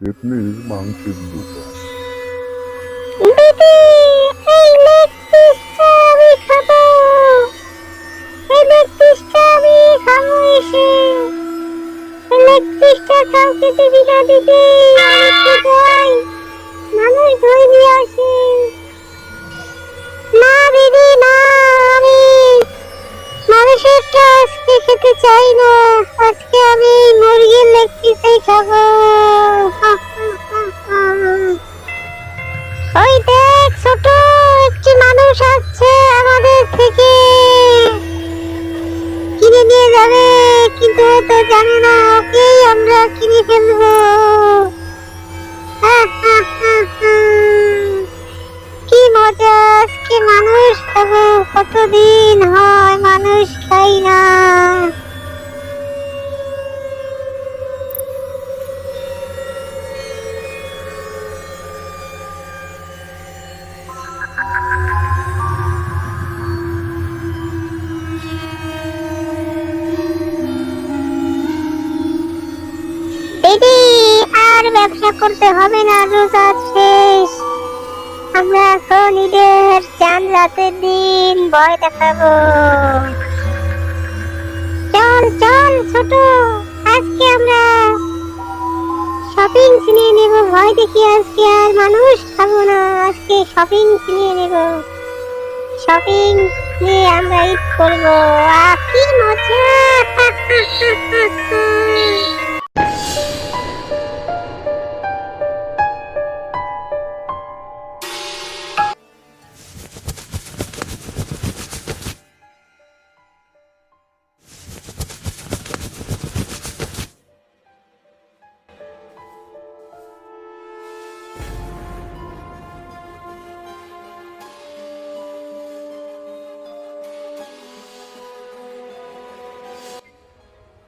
পেতনির মাংসের দোকান। দিদি, এই লেগ পিসটা আমি খাবো। এই লেগ পিসটা আমি খাবো এসে। এই লেগ পিসটা কাউকে দিবি না দিদি, আমি একটু যাই, মানুষ ধরে নিয়ে আসি। না দিদি না, আমি মানুষেরটা আজকে খেতে চাই না। আজকে আমি মুরগির লেগ পিসই খাবো। ওই দেখ ছোট, একটি মানুষ আসছে আমাদের থেকে, কিনে নিয়ে যাবে, কিন্তু ও তো জানে না ওকেই আমরা কিনে ফেলবো। কি মজা, আজকে মানুষ খাবো। কতদিন হয় মানুষ খাই না। দিদি, আর ব্যবসা করতে হবে না, রোজা শেষ। আমরা এখন ঈদের চাঁদ রাতের দিন ভয় দেখাবো। চল চল ছোট, আজকে আমরা শপিং কিনে নেব। ভয় দেখি আজকে আর মানুষ খাবো না, আজকে শপিং কিনে নেব। শপিং নিয়ে আমরা ঈদ করবো। কি মজা!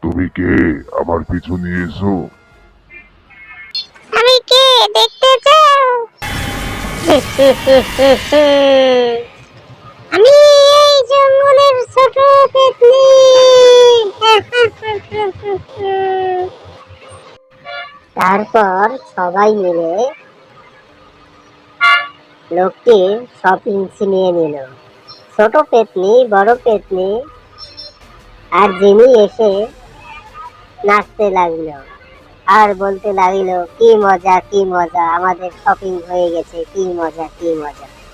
তুমি কে? আমার পিছু নিয়েছো? আমি কে দেখতে চাও? আমি এই জঙ্গলের ছোট পেতনি। তারপর সবাই মিলে লোকটির শপিং ছিনিয়ে নিল। ছোট পেতনি, বড় পেতনি আর জিমি এসে নাচতে লাগলো আর বলতে লাগলো, কি মজা কি মজা, আমাদের শপিং হয়ে গেছে, কি মজা কি মজা।